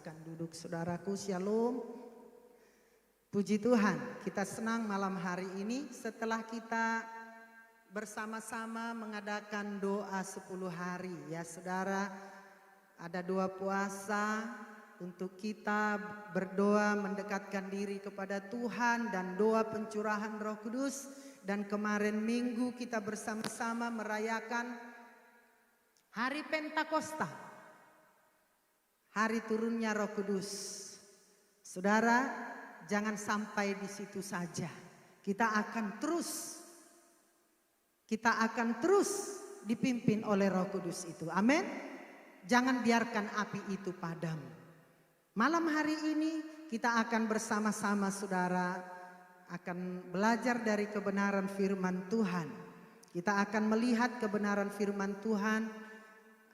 Silakan duduk saudaraku, shalom. Puji Tuhan, kita senang malam hari ini setelah kita bersama-sama mengadakan doa 10 hari ya saudara. Ada doa puasa untuk kita berdoa mendekatkan diri kepada Tuhan dan doa pencurahan Roh Kudus. Dan kemarin minggu kita bersama-sama merayakan Hari Pentakosta, hari turunnya Roh Kudus. Saudara, jangan sampai di situ saja. Kita akan terus dipimpin oleh Roh Kudus itu. Amin. Jangan biarkan api itu padam. Malam hari ini kita akan bersama-sama saudara akan belajar dari kebenaran firman Tuhan. Kita akan melihat kebenaran firman Tuhan.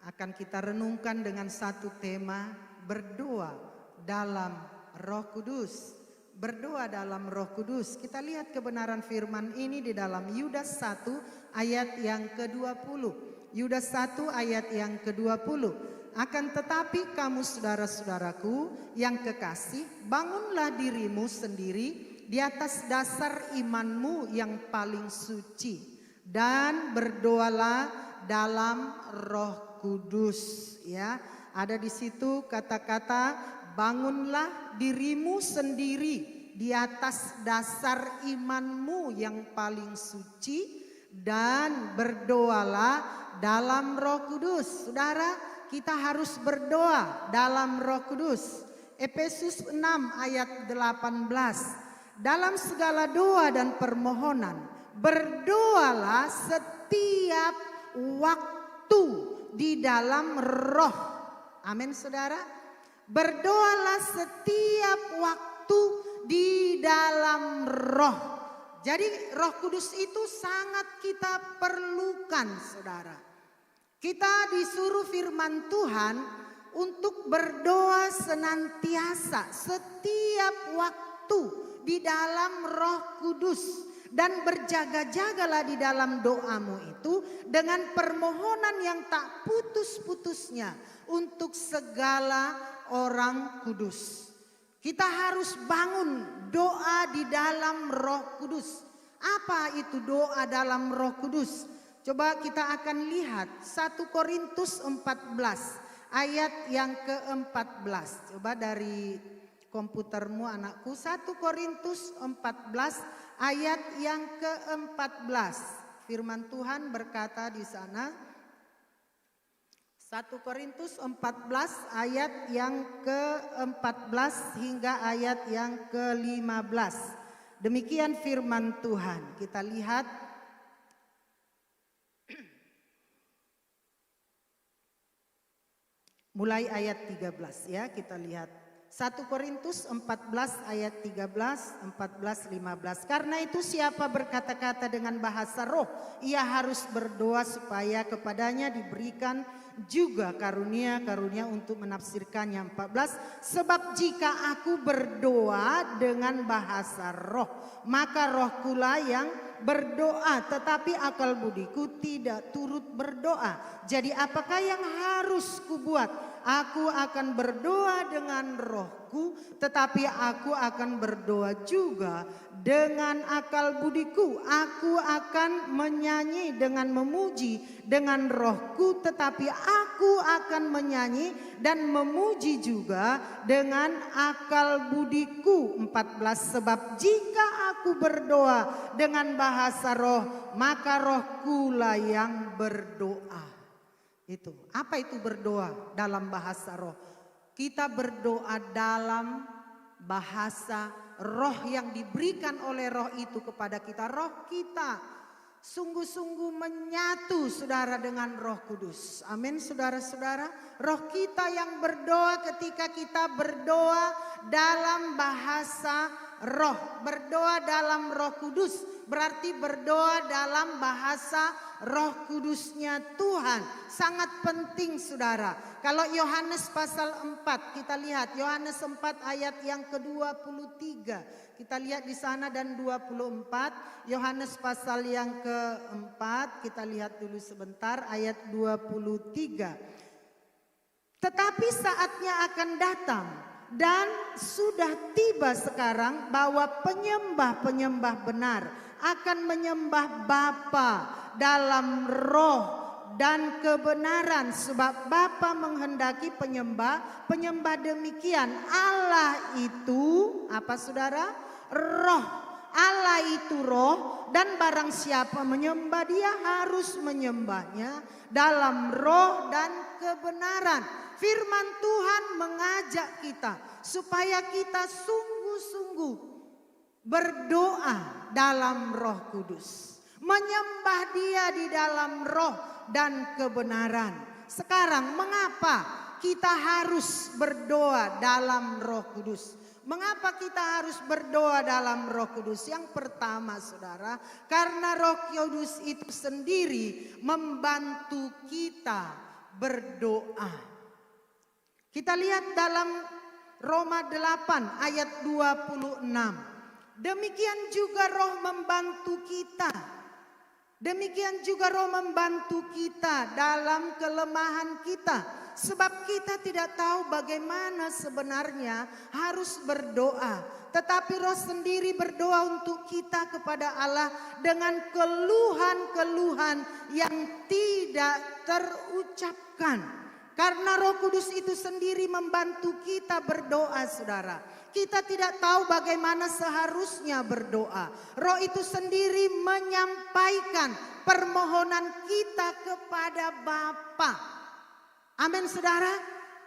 Akan kita renungkan dengan satu tema, berdoa dalam Roh Kudus. Berdoa dalam Roh Kudus. Kita lihat kebenaran firman ini di dalam Yudas 1 ayat yang ke-20. Yudas 1 ayat yang ke-20. Akan tetapi kamu saudara-saudaraku yang kekasih, bangunlah dirimu sendiri di atas dasar imanmu yang paling suci. Dan berdoalah dalam Roh Kudus, ya. Ada di situ kata-kata bangunlah dirimu sendiri di atas dasar imanmu yang paling suci dan berdoalah dalam Roh Kudus. Saudara, kita harus berdoa dalam Roh Kudus. Efesus 6 ayat 18. Dalam segala doa dan permohonan berdoalah setiap waktu di dalam roh. Amin saudara. Berdoalah setiap waktu di dalam roh. Jadi Roh Kudus itu sangat kita perlukan saudara. Kita disuruh firman Tuhan untuk berdoa senantiasa setiap waktu di dalam Roh Kudus. Dan berjaga-jagalah di dalam doamu itu dengan permohonan yang tak putus-putusnya untuk segala orang kudus. Kita harus bangun doa di dalam Roh Kudus. Apa itu doa dalam Roh Kudus? Coba kita akan lihat 1 Korintus 14 ayat yang ke-14. Coba dari komputermu anakku, 1 Korintus 14 ayat yang ke-14. Firman Tuhan berkata di sana 1 Korintus 14 ayat yang ke-14 hingga ayat yang ke-15. Demikian firman Tuhan. Kita lihat mulai ayat 13 ya, kita lihat 1 Korintus 14 ayat 13, 14, 15. Karena itu siapa berkata-kata dengan bahasa roh, ia harus berdoa supaya kepadanya diberikan juga karunia-karunia untuk menafsirkannya. 14. Sebab jika aku berdoa dengan bahasa roh, maka rohkulah yang berdoa, tetapi akal budiku tidak turut berdoa. Jadi apakah yang harus kubuat? Aku akan berdoa dengan rohku, tetapi aku akan berdoa juga dengan akal budiku. Aku akan menyanyi dengan memuji dengan rohku, tetapi aku akan menyanyi dan memuji juga dengan akal budiku. 14. Sebab jika aku berdoa dengan bahasa roh, maka rohkulah yang berdoa. Itu. Apa itu berdoa dalam bahasa roh? Kita berdoa dalam bahasa roh yang diberikan oleh roh itu kepada kita. Roh kita sungguh-sungguh menyatu saudara dengan Roh Kudus. Amin saudara-saudara. Roh kita yang berdoa ketika kita berdoa dalam bahasa roh. Berdoa dalam Roh Kudus berarti berdoa dalam bahasa Roh Kudusnya Tuhan. Sangat penting saudara. Kalau Yohanes pasal 4 kita lihat Yohanes 4 ayat yang ke-23. Kita lihat di sana dan 24. Yohanes pasal yang ke-4 kita lihat dulu sebentar ayat 23. Tetapi saatnya akan datang dan sudah tiba sekarang bahwa penyembah-penyembah benar akan menyembah Bapa dalam roh dan kebenaran, sebab Bapa menghendaki penyembah demikian. Allah itu apa saudara? Roh. Allah itu roh, dan barang siapa menyembah Dia harus menyembahnya dalam roh dan kebenaran. Firman Tuhan mengajak kita supaya kita sungguh-sungguh berdoa dalam Roh Kudus, menyembah Dia di dalam roh dan kebenaran. Sekarang mengapa kita harus berdoa dalam Roh Kudus? Mengapa kita harus berdoa dalam Roh Kudus? Yang pertama saudara, karena Roh Kudus itu sendiri membantu kita berdoa. Kita lihat dalam Roma 8 ayat 26. Demikian juga Roh membantu kita. Demikian juga Roh membantu kita dalam kelemahan kita. Sebab kita tidak tahu bagaimana sebenarnya harus berdoa. Tetapi Roh sendiri berdoa untuk kita kepada Allah dengan keluhan-keluhan yang tidak terucapkan. Karena Roh Kudus itu sendiri membantu kita berdoa, saudara. Kita tidak tahu bagaimana seharusnya berdoa. Roh itu sendiri menyampaikan permohonan kita kepada Bapa. Amin saudara.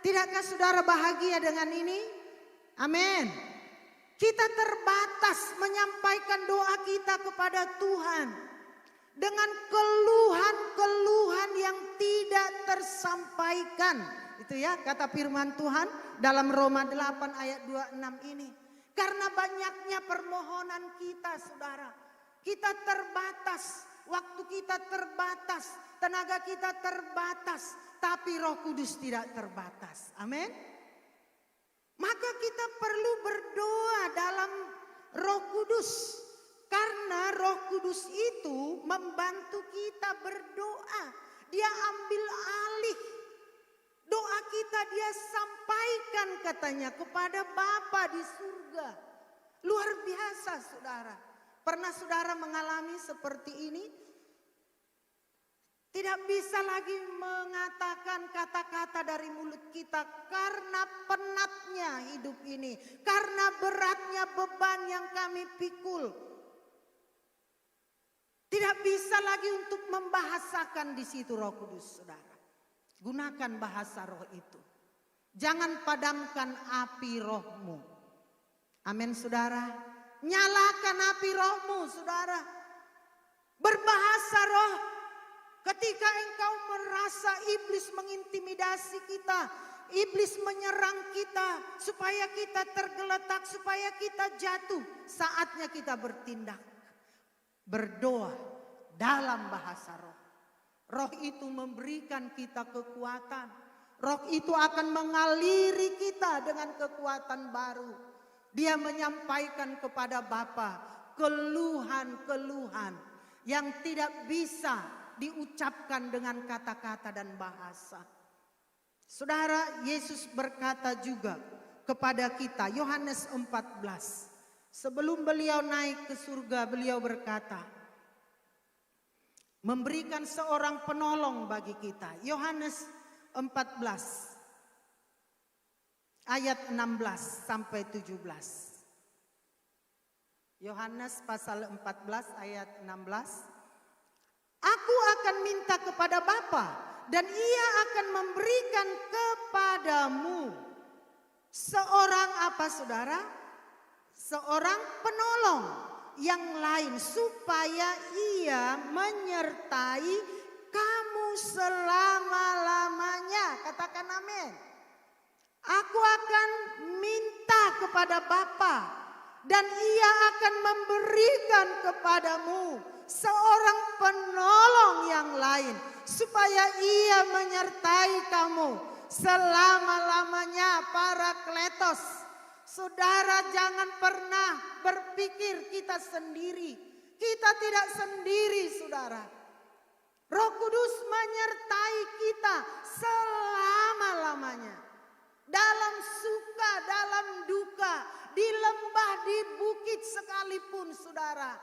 Tidakkah saudara bahagia dengan ini? Amin. Kita terbatas menyampaikan doa kita kepada Tuhan dengan keluhan-keluhan yang tidak tersampaikan. Itu ya kata firman Tuhan dalam Roma 8 ayat 26 ini. Karena banyaknya permohonan kita saudara. Kita terbatas, waktu kita terbatas, tenaga kita terbatas, tapi Roh Kudus tidak terbatas. Amin. Maka kita perlu berdoa dalam Roh Kudus. Karena Roh Kudus itu membantu kita berdoa. Dia ambil alih doa kita, dia sampaikan katanya kepada Bapa di surga. Luar biasa saudara. Pernah saudara mengalami seperti ini? Tidak bisa lagi mengatakan kata-kata dari mulut kita karena penatnya hidup ini. Karena beratnya beban yang kami pikul. Tidak bisa lagi untuk membahasakan di situ Roh Kudus, saudara. Gunakan bahasa roh itu. Jangan padamkan api rohmu. Amin, saudara. Nyalakan api rohmu, saudara. Berbahasa roh. Ketika engkau merasa iblis mengintimidasi kita, iblis menyerang kita, supaya kita tergeletak, supaya kita jatuh, saatnya kita bertindak. Berdoa dalam bahasa roh. Roh itu memberikan kita kekuatan. Roh itu akan mengaliri kita dengan kekuatan baru. Dia menyampaikan kepada Bapa keluhan-keluhan yang tidak bisa diucapkan dengan kata-kata dan bahasa. Saudara, Yesus berkata juga kepada kita, Yohanes 14. Sebelum beliau naik ke surga, beliau berkata, memberikan seorang penolong bagi kita. Yohanes 14 ayat 16 sampai 17. Yohanes pasal 14 ayat 16. Aku akan minta kepada Bapa dan Ia akan memberikan kepadamu seorang apa saudara? Seorang penolong yang lain supaya Ia menyertai kamu selama-lamanya. Katakan amin. Aku akan minta kepada Bapa dan Ia akan memberikan kepadamu seorang penolong yang lain supaya Ia menyertai kamu selama-lamanya. Parakletos. Saudara, jangan pernah berpikir kita sendiri. Kita tidak sendiri, saudara. Roh Kudus menyertai kita selama-lamanya. Dalam suka, dalam duka, di lembah, di bukit sekalipun saudara,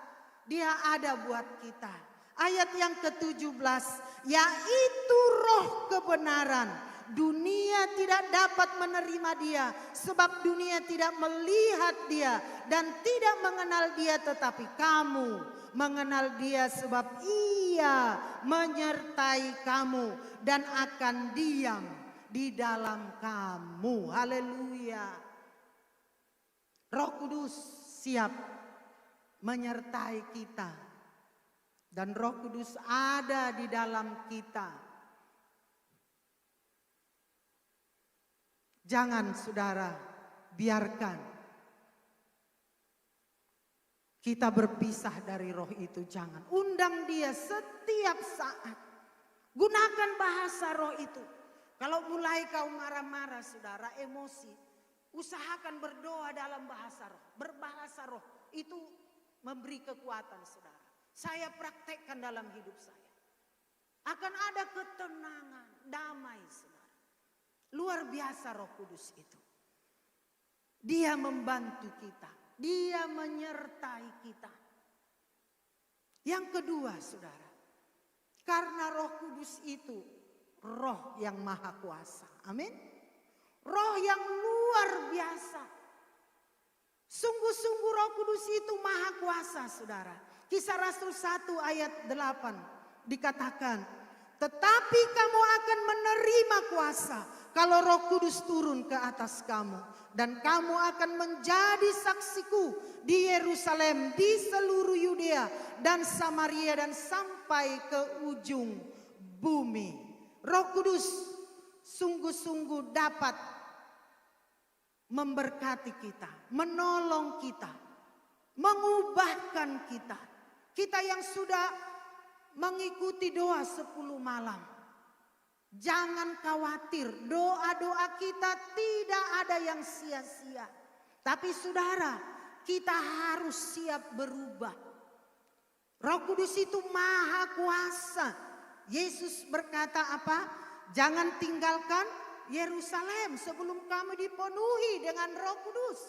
Dia ada buat kita. Ayat yang ke-17, yaitu roh kebenaran. Dunia tidak dapat menerima Dia, sebab dunia tidak melihat Dia dan tidak mengenal Dia, tetapi kamu mengenal Dia sebab Ia menyertai kamu dan akan diam di dalam kamu. Haleluya. Roh Kudus siap menyertai kita. Dan Roh Kudus ada di dalam kita. Jangan saudara biarkan kita berpisah dari roh itu. Jangan. Undang Dia setiap saat. Gunakan bahasa roh itu. Kalau mulai kau marah-marah saudara, emosi, usahakan berdoa dalam bahasa roh. Berbahasa roh itu memberi kekuatan saudara. Saya praktekkan dalam hidup saya. Akan ada ketenangan, damai saudara. Luar biasa Roh Kudus itu. Dia membantu kita. Dia menyertai kita. Yang kedua saudara. Karena Roh Kudus itu roh yang maha kuasa. Amin. Roh yang luar biasa. Sungguh-sungguh Roh Kudus itu maha kuasa saudara. Kisah Rasul 1 ayat 8 dikatakan, tetapi kamu akan menerima kuasa kalau Roh Kudus turun ke atas kamu. Dan kamu akan menjadi saksiku di Yerusalem, di seluruh Yudea dan Samaria dan sampai ke ujung bumi. Roh Kudus sungguh-sungguh dapat memberkati kita, menolong kita, mengubahkan kita. Kita yang sudah mengikuti doa 10 malam. Jangan khawatir, doa-doa kita tidak ada yang sia-sia. Tapi saudara, kita harus siap berubah. Roh Kudus itu maha kuasa. Yesus berkata apa? Jangan tinggalkan Yerusalem sebelum kamu dipenuhi dengan Roh Kudus.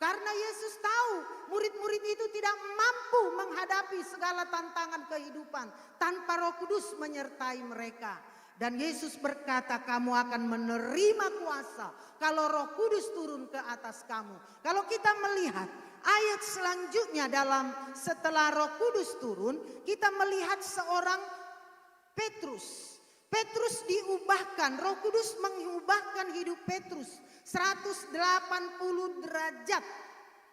Karena Yesus tahu murid-murid itu tidak mampu menghadapi segala tantangan kehidupan tanpa Roh Kudus menyertai mereka. Dan Yesus berkata, kamu akan menerima kuasa kalau Roh Kudus turun ke atas kamu. Kalau kita melihat ayat selanjutnya setelah Roh Kudus turun, kita melihat seorang Petrus. Petrus diubahkan, Roh Kudus mengubahkan hidup Petrus 180 derajat.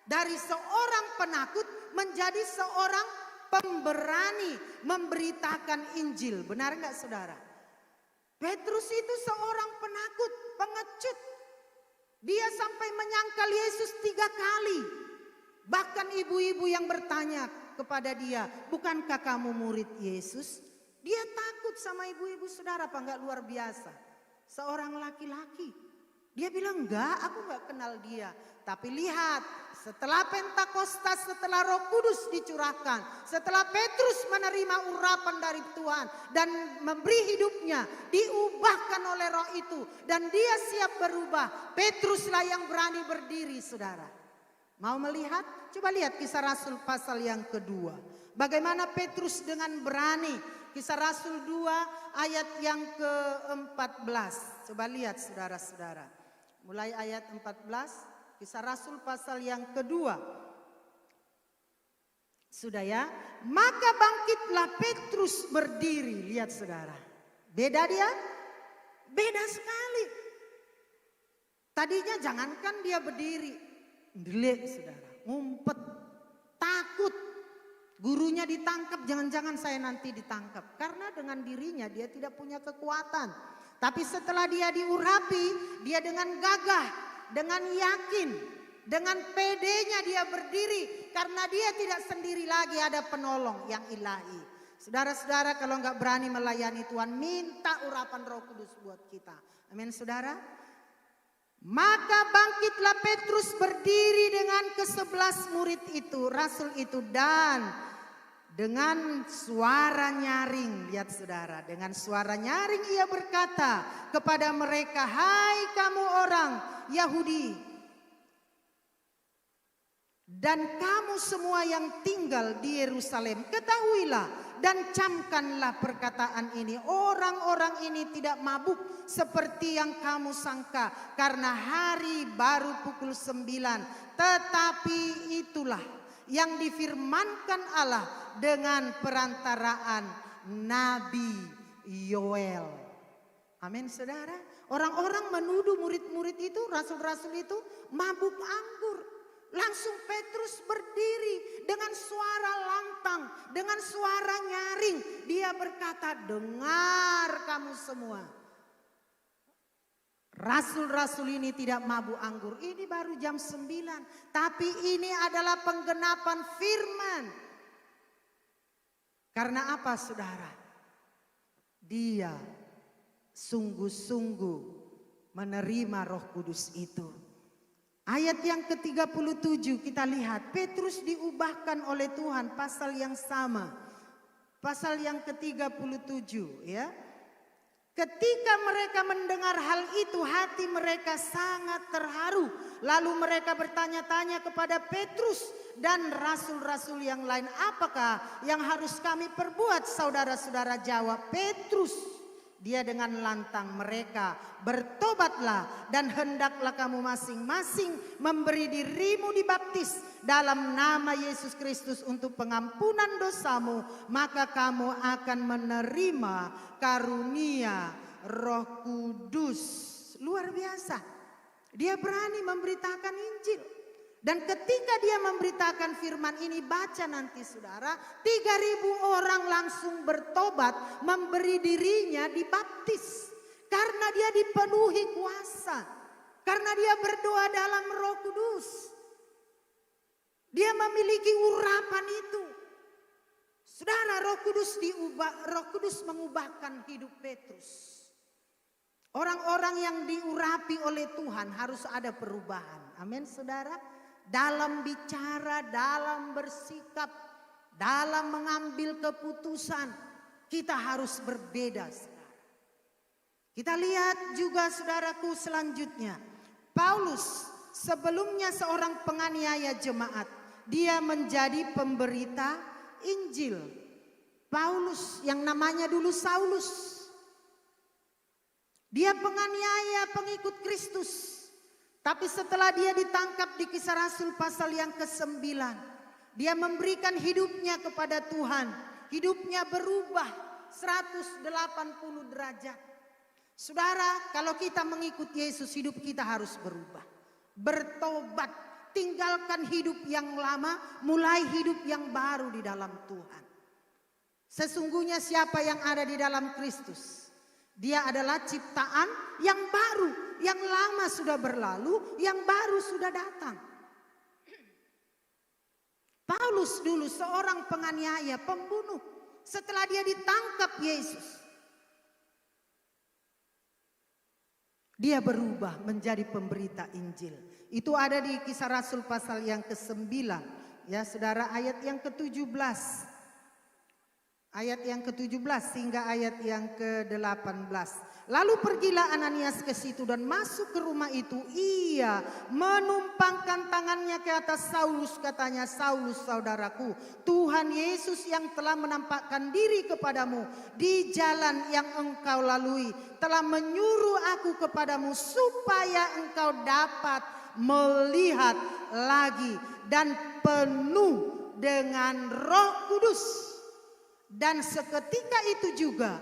Dari seorang penakut menjadi seorang pemberani memberitakan Injil. Benar nggak saudara? Petrus itu seorang penakut, pengecut. Dia sampai menyangkal Yesus 3 kali. Bahkan ibu-ibu yang bertanya kepada dia, bukankah kamu murid Yesus? Dia takut sama ibu-ibu saudara, apa enggak luar biasa? Seorang laki-laki. Dia bilang, enggak, aku enggak kenal dia. Tapi lihat, setelah Pentakosta, setelah Roh Kudus dicurahkan, setelah Petrus menerima urapan dari Tuhan dan memberi hidupnya, diubahkan oleh Roh itu dan dia siap berubah. Petruslah yang berani berdiri, saudara. Mau melihat? Coba lihat Kisah Rasul pasal yang kedua. Bagaimana Petrus dengan berani. Kisah Rasul 2 ayat yang ke-14. Coba lihat saudara-saudara. Mulai ayat 14. Kisah Rasul pasal yang kedua. Sudah ya. Maka bangkitlah Petrus berdiri. Lihat saudara. Beda dia? Beda sekali. Tadinya jangankan dia berdiri. Delik saudara. Ngumpet. Takut. Gurunya ditangkap, jangan-jangan saya nanti ditangkap. Karena dengan dirinya dia tidak punya kekuatan. Tapi setelah dia diurapi, dia dengan gagah, dengan yakin, dengan pedenya dia berdiri. Karena dia tidak sendiri lagi, ada penolong yang ilahi. Saudara-saudara, kalau nggak berani melayani Tuhan, minta urapan Roh Kudus buat kita. Amin saudara. Maka bangkitlah Petrus berdiri dengan ke-11 murid itu, rasul itu, dan dengan suara nyaring, lihat saudara, dengan suara nyaring ia berkata kepada mereka, "Hai kamu orang Yahudi dan kamu semua yang tinggal di Yerusalem, ketahuilah dan camkanlah perkataan ini. Orang-orang ini tidak mabuk seperti yang kamu sangka, karena hari baru pukul 9. Tetapi itulah yang difirmankan Allah dengan perantaraan Nabi Yoel." Amin saudara. Orang-orang menuduh murid-murid itu, rasul-rasul itu mabuk anggur. Langsung Petrus berdiri dengan suara lantang, dengan suara nyaring. Dia berkata, "Dengar kamu semua. Rasul-rasul ini tidak mabuk anggur. Ini baru jam 9. Tapi ini adalah penggenapan firman." Karena apa saudara? Dia sungguh-sungguh menerima Roh Kudus itu. Ayat yang ke-37 kita lihat, Petrus diubahkan oleh Tuhan, pasal yang sama. Pasal yang ke-37 ya. Ketika mereka mendengar hal itu, hati mereka sangat terharu. Lalu mereka bertanya-tanya kepada Petrus dan rasul-rasul yang lain, "Apakah yang harus kami perbuat?" Saudara-saudara jawab Petrus, dia dengan lantang mereka, "Bertobatlah dan hendaklah kamu masing-masing memberi dirimu dibaptis dalam nama Yesus Kristus untuk pengampunan dosamu, maka kamu akan menerima karunia Roh Kudus." Luar biasa. Dia berani memberitakan Injil. Dan ketika dia memberitakan firman ini, baca nanti saudara, 3.000 orang langsung bertobat, memberi dirinya dibaptis. Karena dia dipenuhi kuasa. Karena dia berdoa dalam Roh Kudus. Dia memiliki urapan itu. Saudara, Roh Kudus mengubahkan hidup Petrus. Orang-orang yang diurapi oleh Tuhan harus ada perubahan. Amin saudara. Dalam bicara, dalam bersikap, dalam mengambil keputusan, kita harus berbeda saudara. Kita lihat juga saudaraku selanjutnya. Paulus sebelumnya seorang penganiaya jemaat. Dia menjadi pemberita Injil. Paulus yang namanya dulu Saulus. Dia penganiaya pengikut Kristus. Tapi setelah dia ditangkap di Kisah Rasul pasal yang ke-9. Dia memberikan hidupnya kepada Tuhan. Hidupnya berubah 180 derajat. Saudara, kalau kita mengikut Yesus, hidup kita harus berubah. Bertobat, tinggalkan hidup yang lama, mulai hidup yang baru di dalam Tuhan. Sesungguhnya siapa yang ada di dalam Kristus? Dia adalah ciptaan yang baru. Yang lama sudah berlalu, yang baru sudah datang. Paulus dulu seorang penganiaya, pembunuh. Setelah dia ditangkap Yesus, dia berubah menjadi pemberita Injil. Itu ada di Kisah Rasul pasal yang ke-9. Ya saudara, ayat yang ke-17. Ayat yang ke-17 hingga ayat yang ke-18. Lalu pergilah Ananias ke situ dan masuk ke rumah itu. Ia menumpangkan tangannya ke atas Saulus, katanya, "Saulus saudaraku, Tuhan Yesus yang telah menampakkan diri kepadamu di jalan yang engkau lalui telah menyuruh aku kepadamu supaya engkau dapat melihat lagi dan penuh dengan Roh Kudus." Dan seketika itu juga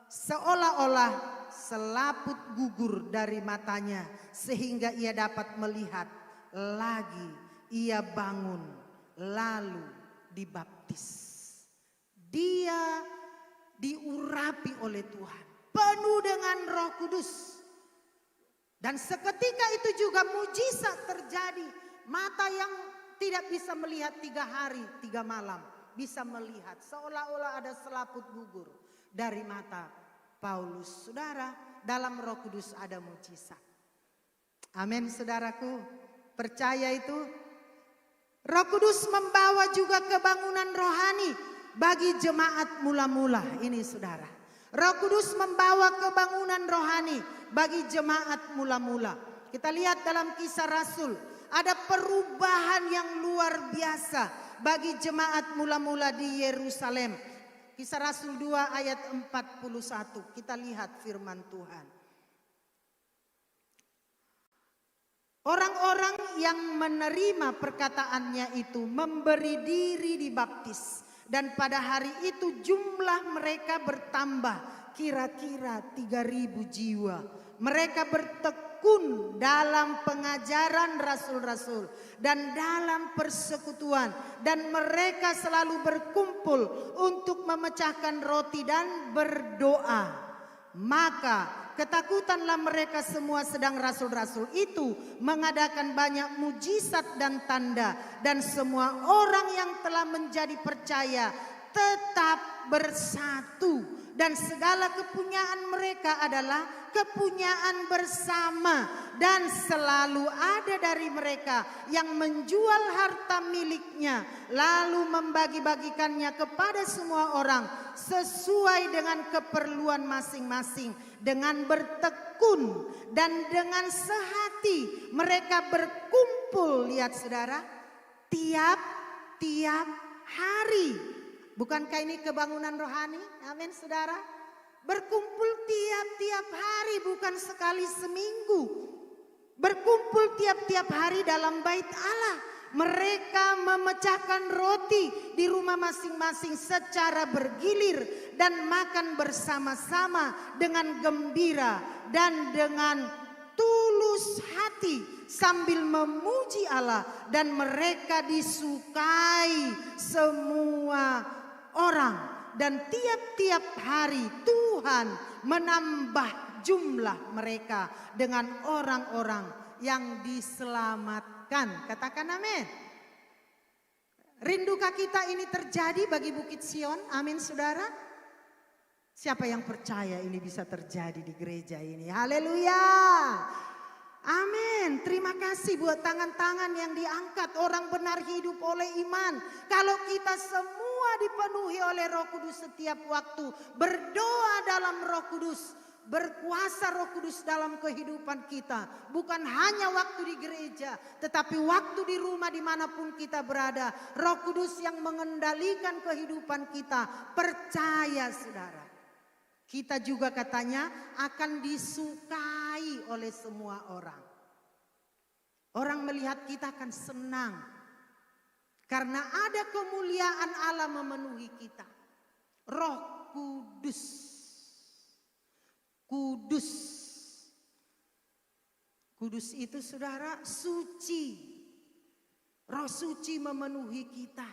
seolah-olah selaput gugur dari matanya sehingga ia dapat melihat lagi. Ia bangun lalu dibaptis. Dia diurapi oleh Tuhan, penuh dengan Roh Kudus. Dan seketika itu juga mujizat terjadi. Mata yang tidak bisa melihat 3 hari 3 malam bisa melihat, seolah-olah ada selaput gugur dari mata Paulus. Saudara, dalam Roh Kudus ada mujizat. Amin saudaraku. Percaya itu? Roh Kudus membawa juga kebangunan rohani bagi jemaat mula-mula. Ini saudara. Roh Kudus membawa kebangunan rohani bagi jemaat mula-mula. Kita lihat dalam Kisah Rasul, ada perubahan yang luar biasa bagi jemaat mula-mula di Yerusalem. Kisah Rasul 2 ayat 41. Kita lihat firman Tuhan. Orang-orang yang menerima perkataannya itu memberi diri dibaptis. Dan pada hari itu jumlah mereka bertambah kira-kira 3.000 jiwa. Mereka bertekun dalam pengajaran rasul-rasul dan dalam persekutuan. Dan mereka selalu berkumpul untuk memecahkan roti dan berdoa. Maka ketakutanlah mereka semua, sedang rasul-rasul itu mengadakan banyak mujizat dan tanda. Dan semua orang yang telah menjadi percaya tetap bersatu. Dan segala kepunyaan mereka adalah kepunyaan bersama. Dan selalu ada dari mereka yang menjual harta miliknya, lalu membagi-bagikannya kepada semua orang sesuai dengan keperluan masing-masing. Dengan bertekun dan dengan sehati mereka berkumpul, lihat saudara, tiap-tiap hari. Bukankah ini kebangunan rohani? Amin saudara. Berkumpul tiap-tiap hari, bukan sekali seminggu. Berkumpul tiap-tiap hari dalam bait Allah. Mereka memecahkan roti di rumah masing-masing secara bergilir dan makan bersama-sama dengan gembira dan dengan tulus hati sambil memuji Allah, dan mereka disukai semua orang. Dan tiap-tiap hari Tuhan menambah jumlah mereka dengan orang-orang yang diselamatkan. Katakan amin. Rindukah kita ini terjadi bagi Bukit Sion? Amin saudara. Siapa yang percaya ini bisa terjadi di gereja ini? Haleluya. Amin. Terima kasih buat tangan-tangan yang diangkat. Orang benar hidup oleh iman. Kalau kita semua dipenuhi oleh Roh Kudus setiap waktu, berdoa dalam Roh Kudus, berkuasa Roh Kudus dalam kehidupan kita. Bukan hanya waktu di gereja, tetapi waktu di rumah dimanapun kita berada. Roh Kudus yang mengendalikan kehidupan kita. Percaya saudara, kita juga katanya akan disukai oleh semua orang. Orang melihat kita akan senang. Karena ada kemuliaan Allah memenuhi kita. Roh Kudus. Kudus. Kudus itu saudara suci. Roh suci memenuhi kita.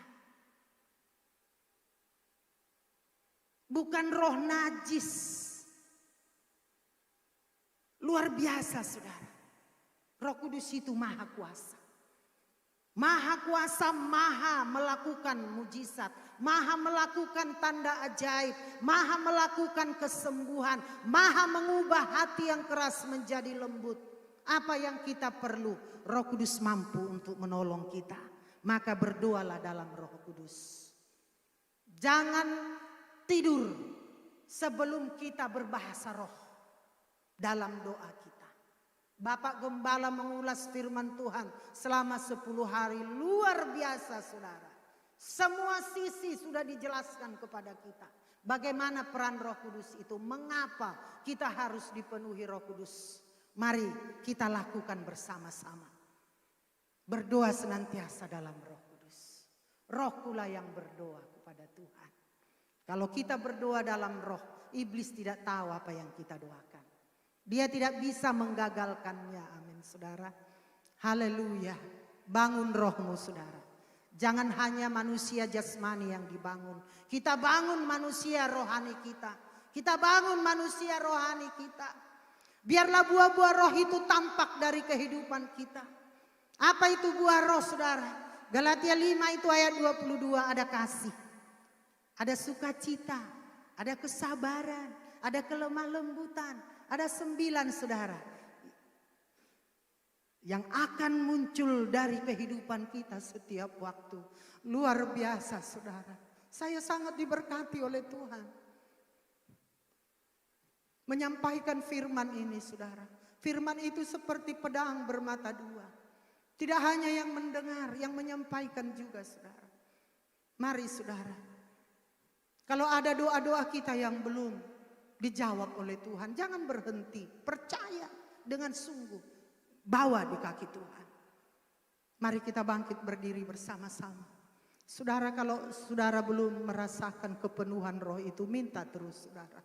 Bukan roh najis. Luar biasa saudara. Roh Kudus itu maha kuasa. Maha kuasa, maha melakukan mujizat, maha melakukan tanda ajaib, maha melakukan kesembuhan, maha mengubah hati yang keras menjadi lembut. Apa yang kita perlu? Roh Kudus mampu untuk menolong kita. Maka berdoalah dalam Roh Kudus. Jangan tidur sebelum kita berbahasa roh dalam doa kita. Bapak Gembala mengulas firman Tuhan selama 10 hari. Luar biasa saudara. Semua sisi sudah dijelaskan kepada kita. Bagaimana peran Roh Kudus itu. Mengapa kita harus dipenuhi Roh Kudus. Mari kita lakukan bersama-sama. Berdoa senantiasa dalam Roh Kudus. Rohkulah yang berdoa kepada Tuhan. Kalau kita berdoa dalam roh, iblis tidak tahu apa yang kita doakan. Dia tidak bisa menggagalkannya. Amin saudara. Haleluya. Bangun rohmu saudara. Jangan hanya manusia jasmani yang dibangun. Kita bangun manusia rohani kita. Kita bangun manusia rohani kita. Biarlah buah-buah roh itu tampak dari kehidupan kita. Apa itu buah roh saudara? Galatia 5 itu ayat 22 ada kasih. Ada sukacita. Ada kesabaran. Ada kelemah lembutan. Ada 9 saudara. yang akan muncul dari kehidupan kita setiap waktu. Luar biasa saudara. Saya sangat diberkati oleh Tuhan. Menyampaikan firman ini saudara. Firman itu seperti pedang bermata dua. Tidak hanya yang mendengar, yang menyampaikan juga saudara. Mari saudara. Kalau ada doa-doa kita yang belum dijawab oleh Tuhan, jangan berhenti. Percaya dengan sungguh. Bawa di kaki Tuhan. Mari kita bangkit berdiri bersama-sama. Saudara, kalau saudara belum merasakan kepenuhan roh itu, minta terus saudara.